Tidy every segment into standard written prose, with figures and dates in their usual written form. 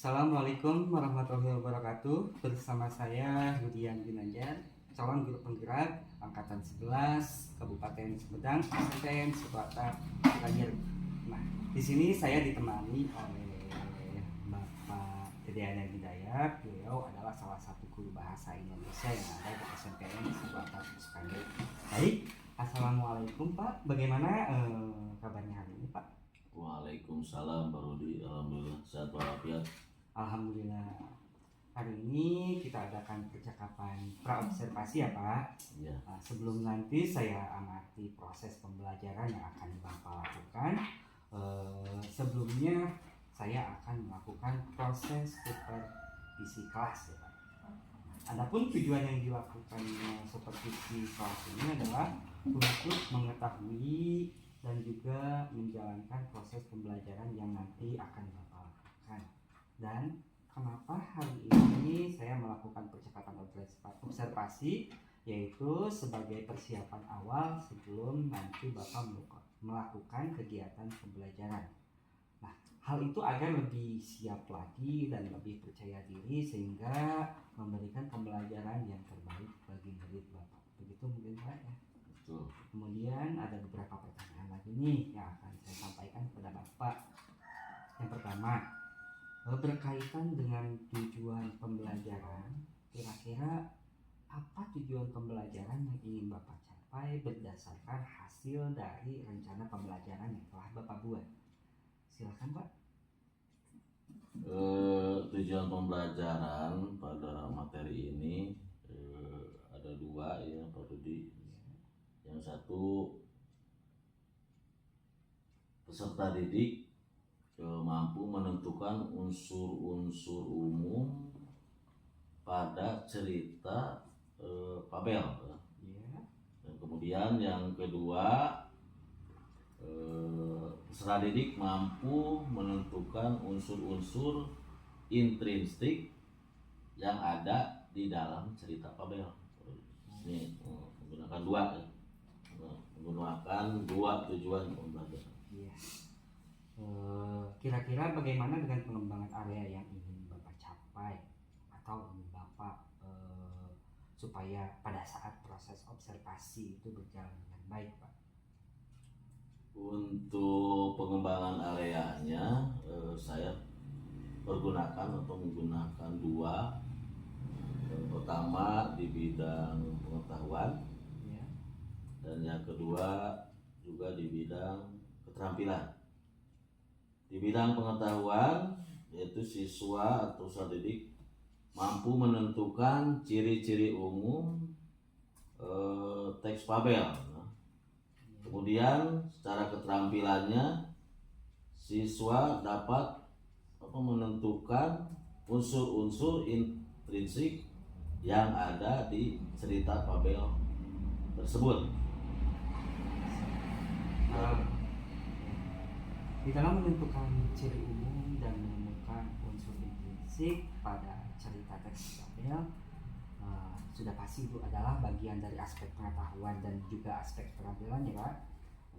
Assalamualaikum warahmatullahi wabarakatuh. Bersama saya Rudian Ginanjar, calon guru penggerak angkatan 11 Kabupaten Sumedang, SMPN Sekolah Cianjur. Nah, di sini saya ditemani oleh Bapak Dedeana Hidayat. Beliau adalah salah satu guru bahasa Indonesia yang ada di SMPN Sekolah Cianjur. Baik, assalamualaikum Pak. Bagaimana kabarnya hari ini Pak? Waalaikumsalam Pak Rudi, alhamdulillah sehat walafiat. Alhamdulillah. Hari ini kita adakan percakapan praobservasi ya Pak. Ya. Nah, sebelum nanti saya amati proses pembelajaran yang akan Bapak lakukan, sebelumnya saya akan melakukan proses supervisi kelas ya Pak. Adapun tujuan yang dilakukan supervisi kelas ini adalah untuk mengetahui dan juga menjalankan proses pembelajaran yang nanti akan Bapak lakukan. Dan kenapa hari ini saya melakukan percakapan observasi, yaitu sebagai persiapan awal sebelum nanti Bapak melakukan kegiatan pembelajaran. Nah, hal itu agar lebih siap lagi dan lebih percaya diri sehingga memberikan pembelajaran yang terbaik bagi murid Bapak. Begitu mungkin Pak ya. Betul. Kemudian ada beberapa pertanyaan lagi nih yang akan saya sampaikan kepada Bapak. Yang pertama, berkaitan dengan tujuan pembelajaran, kira-kira apa tujuan pembelajaran yang ingin Bapak capai berdasarkan hasil dari rencana pembelajaran yang telah Bapak buat? Silakan Pak. Tujuan pembelajaran pada materi ini ada dua ya Pak Rudi. Yang satu, peserta didik mampu menentukan unsur-unsur umum pada cerita fabel. Yeah. Dan kemudian yang kedua, peserta didik mampu menentukan unsur-unsur intrinsik yang ada di dalam cerita fabel. Ini menggunakan dua tujuan pembelajaran. Yeah. Kira-kira bagaimana dengan pengembangan area yang ingin Bapak capai atau ingin Bapak supaya pada saat proses observasi itu berjalan dengan baik Pak? Untuk pengembangan areanya saya menggunakan dua. Yang pertama di bidang pengetahuan, Ya. dan yang kedua juga di bidang keterampilan. Di bidang pengetahuan, yaitu siswa atau peserta didik mampu menentukan ciri-ciri umum teks fabel. Kemudian secara keterampilannya, siswa dapat menentukan unsur-unsur intrinsik yang ada di cerita fabel tersebut. Di dalam menentukan ciri umum dan menemukan unsur intrinsik pada cerita teks fabel, sudah pasti itu adalah bagian dari aspek pengetahuan dan juga aspek keterampilan ya Pak.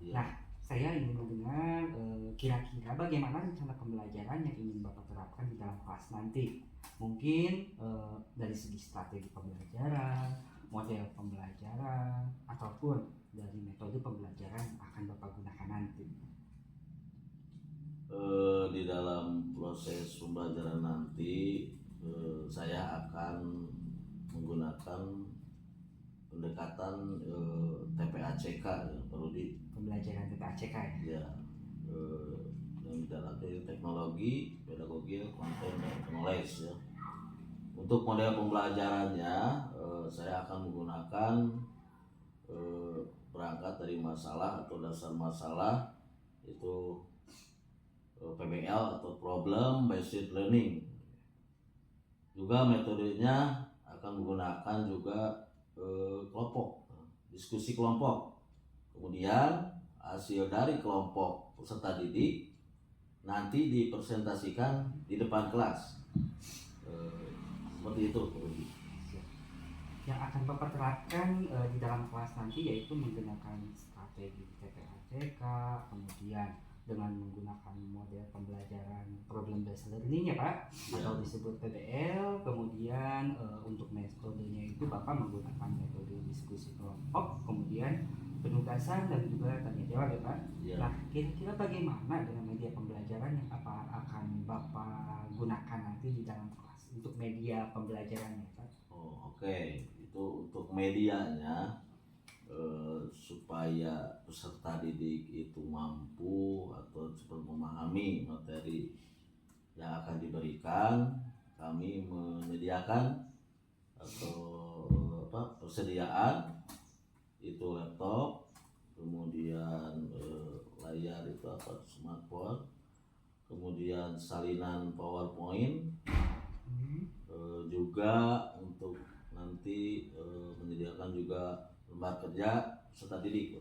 Ya. Nah, saya ingin mendengar kira-kira bagaimana rencana pembelajaran yang ingin Bapak terapkan di dalam kelas nanti. Mungkin dari segi strategi pembelajaran, model pembelajaran, ataupun dari metode pembelajaran yang akan Bapak gunakan nanti. Di dalam proses pembelajaran nanti saya akan menggunakan pendekatan TPACK ya, perlu di Pembelajaran TPACK ya, yang dalam teknologi, pedagogi, content, dan knowledge ya. Untuk model pembelajarannya saya akan menggunakan berangkat dari masalah atau dasar masalah, itu PBL atau Problem Based Learning. Juga metodenya akan menggunakan juga kelompok, diskusi kelompok. Kemudian hasil dari kelompok peserta didik nanti dipresentasikan di depan kelas. Seperti itu. Yang akan Bapak terapkan di dalam kelas nanti yaitu menggunakan strategi TPACK, kemudian dengan menggunakan model pembelajaran problem based learning learning ya Pak, Ya. atau disebut PBL. Kemudian untuk metodenya itu Bapak menggunakan metode diskusi kelompok, kemudian penugasan dan juga tanya jawab ya Pak. Ya. Nah, kira-kira bagaimana dengan media pembelajaran yang apa akan Bapak gunakan nanti di dalam kelas untuk media pembelajarannya Pak? Oh, oke. Itu untuk medianya, supaya peserta didik itu mampu atau cepat memahami materi yang akan diberikan, kami menyediakan atau persediaan itu laptop, kemudian layar itu smartphone, kemudian salinan PowerPoint, juga untuk nanti menyediakan juga lembar kerja peserta didik.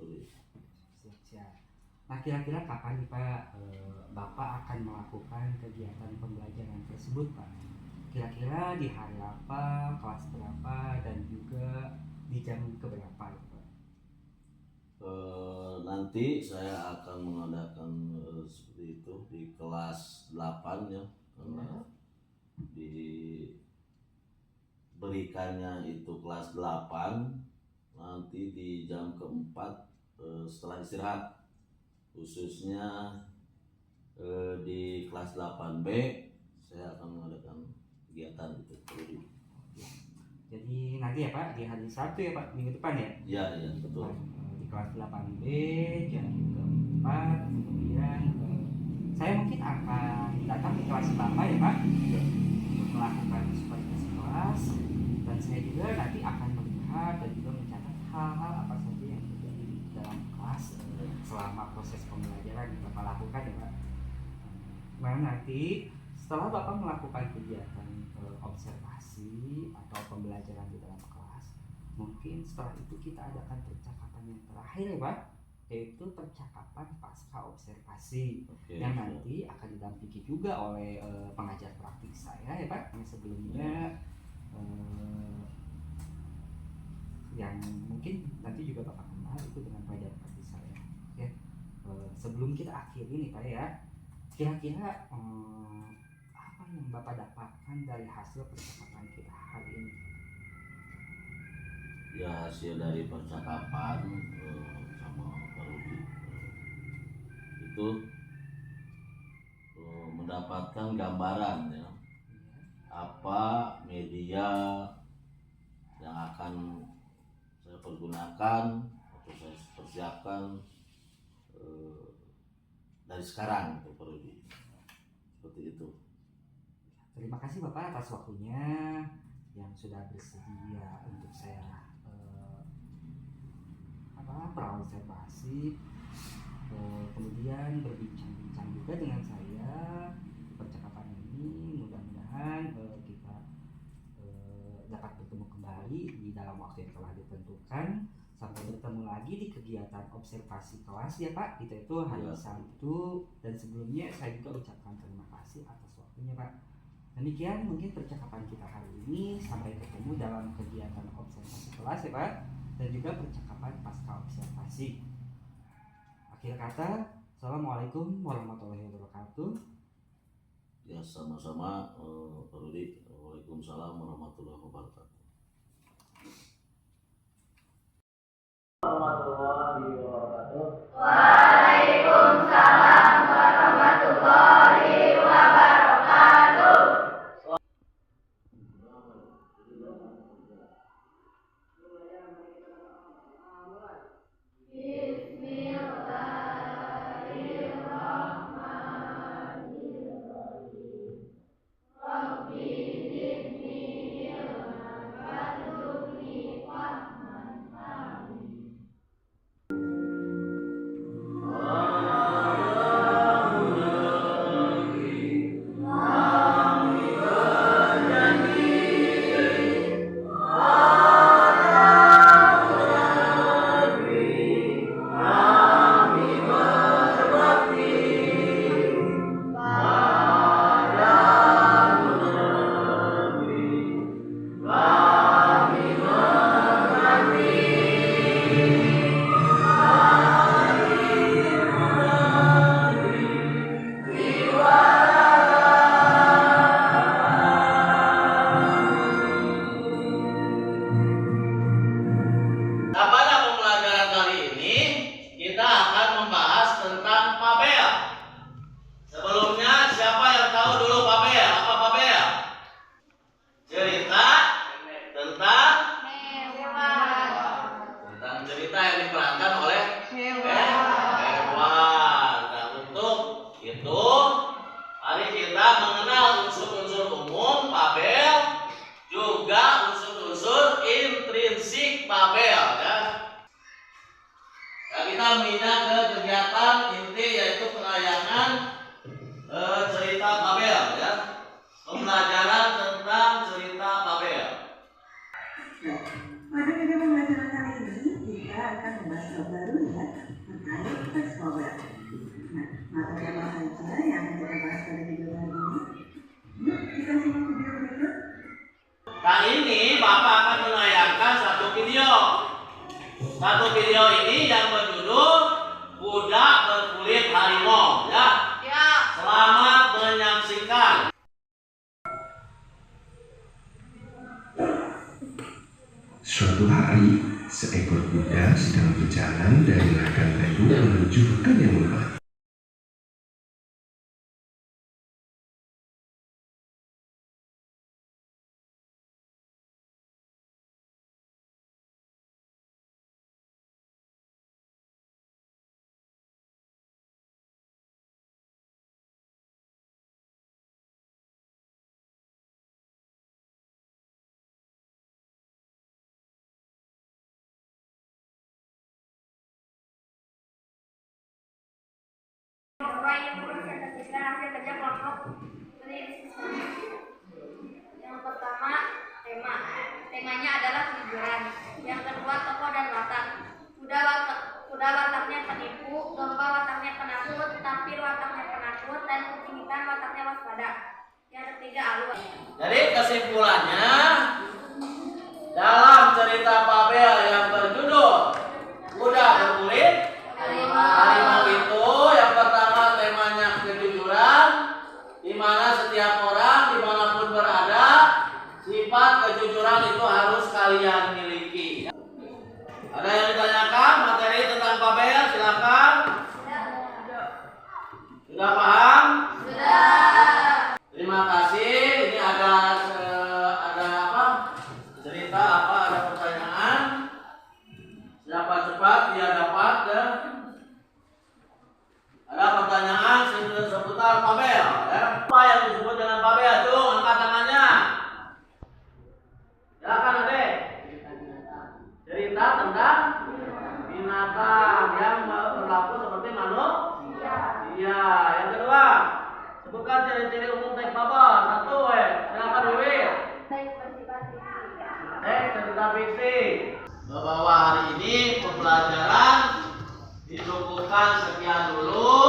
Siap-siap. Nah, kira-kira kapan nih Pak Bapak akan melakukan kegiatan pembelajaran tersebut Pak? Kira-kira di hari apa, kelas berapa, dan juga di jam keberapa ya Pak? Nanti saya akan mengadakan seperti itu di kelas 8 ya, karena diberikannya itu kelas 8 nanti di jam keempat setelah istirahat, khususnya di kelas 8B saya akan mengadakan kegiatan itu. Jadi nanti ya Pak, di hari Sabtu ya Pak, minggu depan ya? Iya, betul. Di kelas 8B jam keempat, kemudian saya mungkin akan datang di kelas Bapak ya Pak, untuk melakukan supervisi kelas, dan saya juga nanti akan melihat dan juga mencatat hal-hal apa saja yang terjadi di dalam kelas selama proses pembelajaran yang Bapak lakukan ya Pak. Nah, nanti setelah Bapak melakukan kegiatan observasi atau pembelajaran di dalam kelas, mungkin setelah itu kita adakan percakapan yang terakhir ya Pak, yaitu percakapan pasca observasi. Oke, yang nanti akan didampingi juga oleh pengajar praktik saya ya Pak, yang sebelumnya yang mungkin nanti juga Bapak kenal itu dengan pengajar praktik saya ya. Sebelum kita akhiri nih Pak ya, kira-kira apa yang Bapak dapatkan dari hasil percakapan kita hari ini? Ya, hasil dari percakapan sama Pak Rudi itu mendapatkan gambaran ya, apa media yang akan saya pergunakan atau saya persiapkan dari sekarang untuk Pak Rudi. Seperti itu. Terima kasih Bapak atas waktunya yang sudah bersedia untuk saya praobservasi, kemudian berbincang-bincang juga dengan saya di percakapan ini. Mudah-mudahan kita dapat bertemu kembali di dalam waktu yang telah ditentukan. Sampai bertemu lagi di kegiatan observasi kelas ya Pak, itu hari Sabtu. Dan sebelumnya saya juga ucapkan terima kasih atas waktunya Pak. Demikian mungkin percakapan kita hari ini. Sampai ketemu dalam kegiatan observasi kelas ya Pak, dan juga percakapan pasca observasi. Akhir kata, Assalamualaikum warahmatullahi wabarakatuh. Ya, sama-sama Pak Rudi. Waalaikumsalam warahmatullahi wabarakatuh. Warahmatullahi wabarakatuh. Waalaikumsalam warahmatullahi wabarakatuh. Bismillahirrahmanirrahim. Rabbi zidni ilman warzuqni fahman. Amin. ini Bapak akan menayangkan satu video. Satu video ini yang berjudul Kuda Berkulit Harimau, ya. Selamat menyaksikan. Suatu hari, seekor kuda sedang berjalan dari ladang kayu menuju hutan yang lebat. Bapak yang mempresentasikan hasil kerja kelompok berdiskusi. Yang pertama, temanya adalah kejujuran. Yang kedua, tokoh dan watak. Kuda wataknya penipu, domba wataknya penakut, tapir wataknya penakut, dan kucing hitam wataknya waspada. Yang ketiga, alur. Jadi kesimpulannya, dalam cerita Fabel yang berjudul Kuda Berkulit Harimau itu yang pertama temanya kejujuran, di mana setiap orang dimanapun berada, sifat kejujuran itu harus kalian miliki. Ada yang ditanyakan materi tentang Fabel? Silakan. Sudah paham? Sudah. Terima kasih. Ini ada apa? Cerita apa? Ada pertanyaan? Siapa cepat dia dapat ya. Ada pertanyaan seputar Fabel ya. Apa yang disebut dengan Fabel itu? Angkat tangannya. Silakan Adek. Cerita tentang binatang yang berlaku seperti manusia. Iya. Yang kedua, sebutkan ciri-ciri umum teks Fabel. Satu, silakan Wiwi. Teks cerita fiksi. Bahwa hari ini pembelajaran dicukupkan sekian dulu.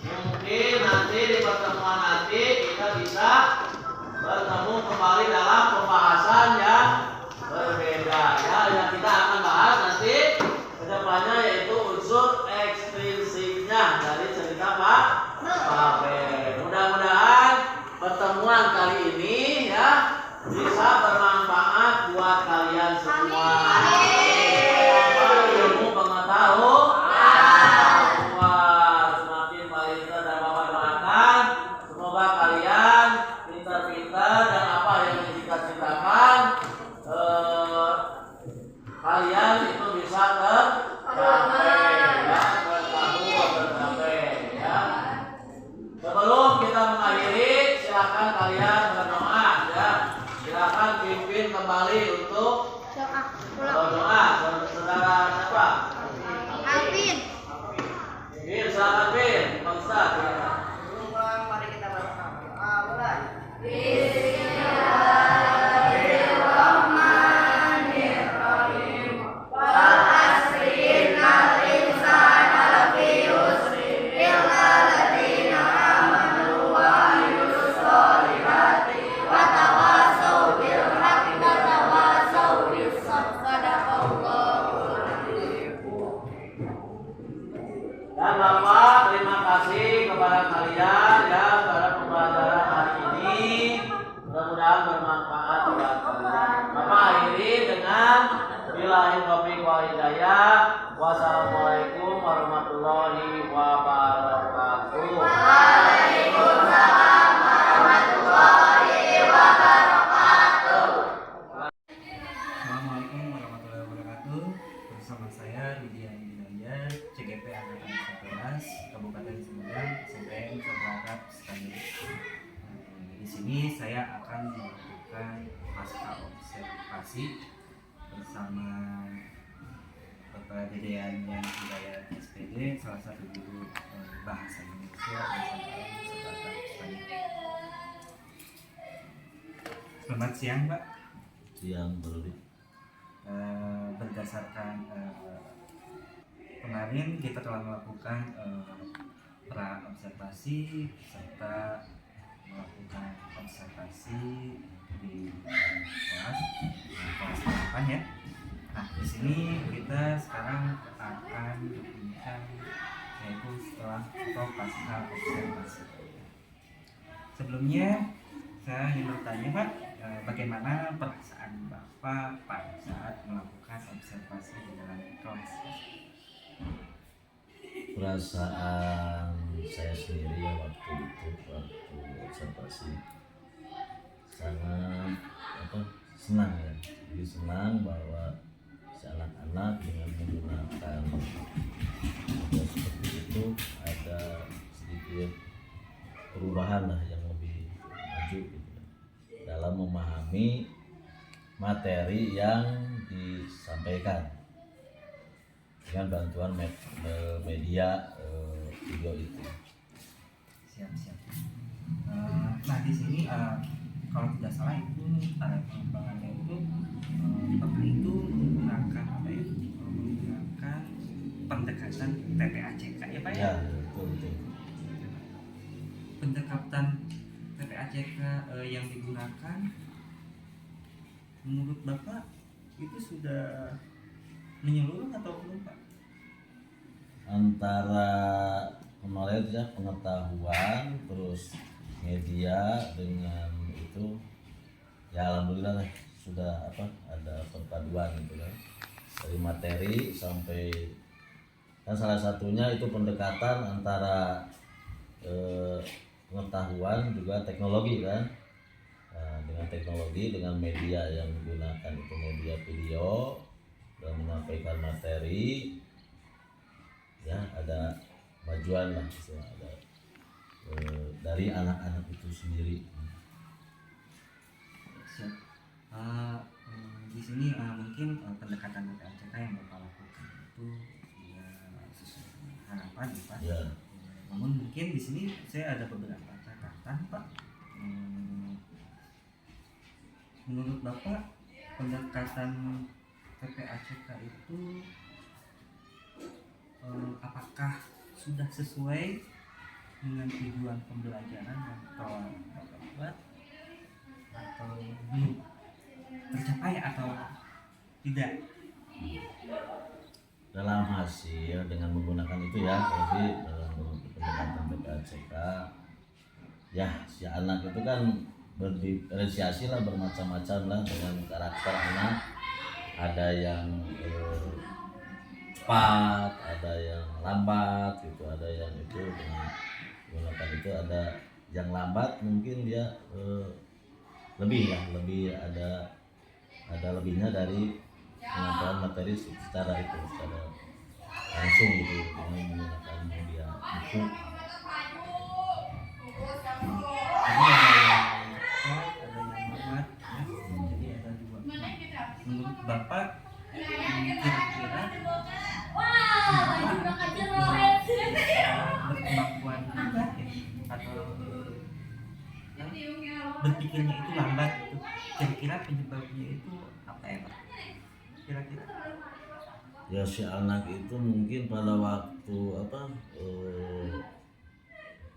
Mungkin nanti di pertemuan nanti kita bisa bertemu kembali dalam pembahasan yang berbeda ya. Yang kita akan bahas nanti kedepannya yaitu unsur ekstrinsiknya dari cerita Pak Fabel. Mudah-mudahan pertemuan kali ini ya bisa bermanfaat buat kalian semua. Ilmu pengetahuan semakin baik dan bermanfaat. Semoga kalian pintar-pintar dan apa yang dicita-citakan kalian itu bisa tercapai ya, tercapai ya. Sebelum kita mengakhiri, silakan kalian berdoa ya. Silakan pimpin kembali untuk doa. Saudara siapa? Alvin. Bin, silakan Bin. Pak Ustaz. Mari kita berdoa. Mulai. Dan Bapak terima kasih kepada kalian ya pada pembelajaran hari ini. Mudah-mudahan bermanfaat buat kalian. Bapak akhiri dengan billahi taufiq wal hidayah. Wassalamualaikum warahmatullahi wabarakatuh. Waalaikumsalam warahmatullahi wabarakatuh. Assalamualaikum warahmatullahi wabarakatuh. Bersama saya Didian Ginanjar, CGP Angkatan 11, Kabupaten Sumedang, SMPN Seberangkat Sekali. Di sini saya akan melakukan pasca observasi bersama Bapak Dedean yang Hidayat SPD, salah satu guru bahasa Indonesia SMPN Seberangkat Sekali. Selamat siang, Pak. Yang berlebih. Berdasarkan kemarin kita telah melakukan pra observasi serta melakukan observasi di kelas kelas 8 ya. Nah, di sini kita sekarang akan berbincang yaitu setelah atau pasca observasi. Sebelumnya saya ingin bertanya Pak, bagaimana perasaan Bapak pada saat melakukan observasi di dalam kelas? Perasaan saya sendiri ya waktu observasi sangat senang ya, jadi senang bahwa si anak-anak dengan menggunakan media seperti itu ada sedikit perubahan lah yang lebih maju gitu, dalam memahami materi yang disampaikan dengan bantuan media video itu. Siap. Nah di sini kalau tidak salah itu pengembangannya itu Bapak itu menggunakan apa ya? Menggunakan pendekatan TPACK ya Pak ya? Ya, betul. Pendekatan TPACK yang digunakan menurut Bapak itu sudah menyeluruh atau belum Pak? Antara knowledge ya, pengetahuan, terus media dengan itu ya alhamdulillah lah, sudah ada perpaduan gitu kan, dari materi sampai kan salah satunya itu pendekatan antara pengetahuan juga teknologi kan. Nah, dengan teknologi, dengan media yang digunakan itu media video dan menyampaikan materi ya, ada majuan lah, ada dari anak-anak itu sendiri. Siap. Di sini mungkin pendekatan TPACK yang Bapak lakukan itu ya sesuai dengan harapan ya Pak. Ya. Namun mungkin di sini saya ada beberapa catatan Pak. Menurut Bapak pendekatan TPACK itu apakah sudah sesuai dengan tujuan pembelajaran yang telah Bapak buat atau belum tercapai atau tidak? Dalam hasil dengan menggunakan itu ya, jadi dalam pendekatan TPACK ya, si anak itu kan berdiferensiasi lah, bermacam-macam lah dengan karakter anak. Ada yang cepat, ada yang lambat gitu, ada yang itu dengan menggunakan itu, ada yang lambat mungkin dia lebih ada lebihnya dari penyampaian materi secara langsung gitu dengan menggunakan media buku. Jadi ada yang cepat, ada yang lambat ya. Jadi ada dua. Menurut Bapak kira-kira berkemampuan lambat ya, atau berpikirnya itu lambat gitu. Kira-kira penyebabnya itu apa ya Pak? Kira-kira Ya si anak itu mungkin pada waktu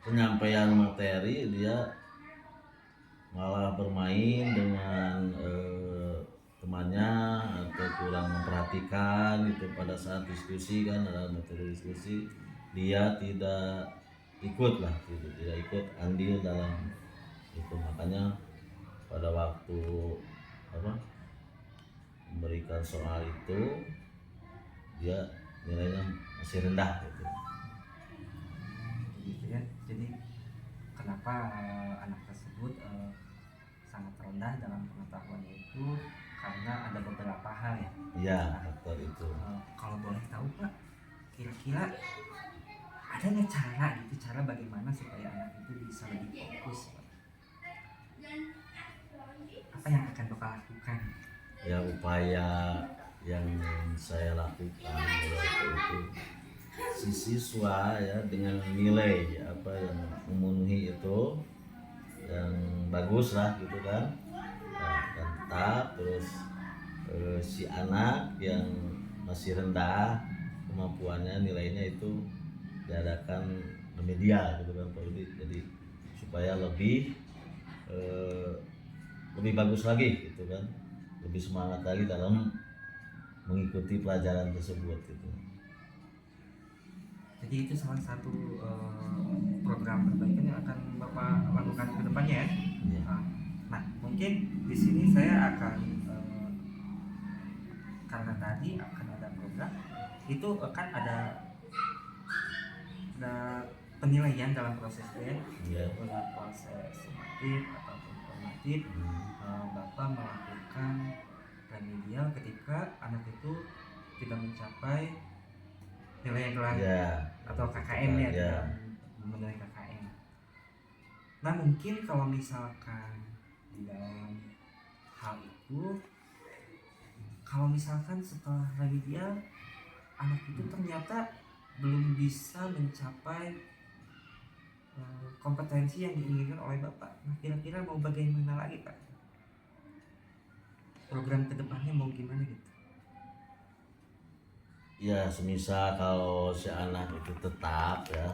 penyampaian materi dia malah bermain dengan temannya atau kurang memperhatikan itu pada saat diskusi kan, dalam materi diskusi dia tidak ikut andil dalam itu, makanya pada waktu memberikan soal itu dia nilainya masih rendah gitu. gitu ya. Jadi kenapa anak tersebut sangat rendah dalam pengetahuannya itu karena ada beberapa hal ya. Iya, faktor itu. Kalau boleh tahu Pak, kira-kira ada nggak cara bagaimana supaya anak itu bisa lebih fokus Pak? Apa yang akan Bapak lakukan? Ya upaya yang saya lakukan waktu itu, si siswa ya dengan nilai apa yang memenuhi itu yang bagus lah gitu kan, nah, dan tetap terus si anak yang masih rendah kemampuannya, nilainya itu diadakan remedial gitu kan Pak Udi, jadi supaya lebih bagus lagi gitu kan, lebih semangat lagi dalam mengikuti pelajaran tersebut gitu. Jadi itu salah satu program perbaikan yang akan Bapak lakukan ke depannya ya. Iya. Nah, mungkin di sini saya akan karena tadi akan ada program itu akan ada penilaian dalam prosesnya, Iya. dalam proses sumatif ataupun formatif. Bapak melakukan remedial ketika anak itu tidak mencapai nilai yang telah Iya. atau KKM ya, Iya. tidak memenuhi KKM. Nah, mungkin kalau misalkan di dalam hal itu, kalau misalkan setelah remedial anak itu ternyata belum bisa mencapai kompetensi yang diinginkan oleh Bapak, nah kira-kira mau bagaimana lagi Pak? Program kedepannya mau gimana gitu? Ya, semisal kalau si anak itu tetap ya,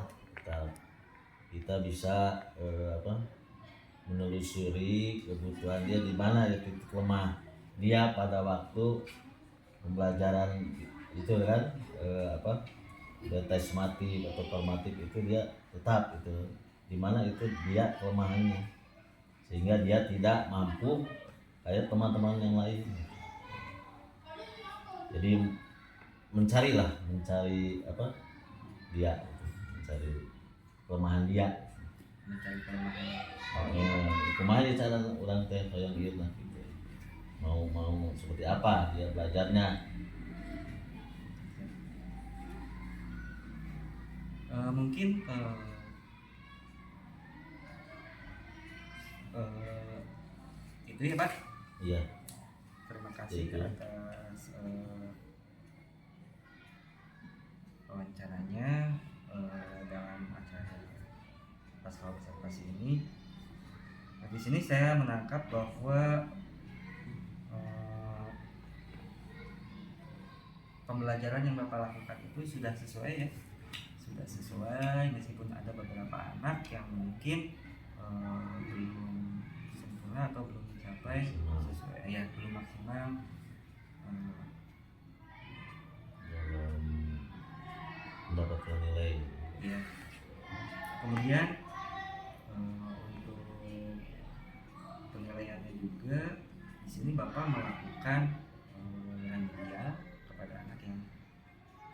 kita bisa menelusuri kebutuhan dia di mana ya, titik lemah dia pada waktu pembelajaran itu kan, dia tes sumatif atau formatif itu dia tetap itu di mana itu dia kelemahannya, sehingga dia tidak mampu kayak teman-teman yang lain. Jadi mencari dia, mencari kelemahan dia, Mencari kelemahan. kumaha dia cara orang teh kayak gitu lah gitu. Mau seperti apa dia belajarnya. Mungkin itu ya Pak. Iya. Terima kasih Itu. atas wawancaranya dalam acara Pascal Observasi ini. Nah, di sini saya menangkap bahwa pembelajaran yang Bapak lakukan itu sudah sesuai ya, sudah sesuai meskipun ada beberapa anak yang mungkin belum sempurna atau belum mencapai sesuai ya, belum maksimal Dalam mendapatkan nilai. ya. Kemudian untuk penilaiannya juga di sini Bapak melakukan remedial kepada anak yang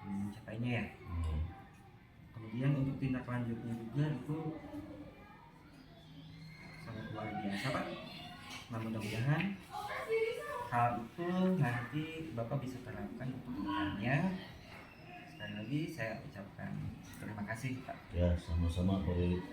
belum mencapainya ya. Kemudian untuk tindak lanjutnya juga itu sangat luar biasa Pak. Nah, mudah-mudahan hal itu nanti Bapak bisa terapkan untuk kedepannya. Sekali lagi saya ucapkan terima kasih Pak. Ya, sama-sama Pak Wilit.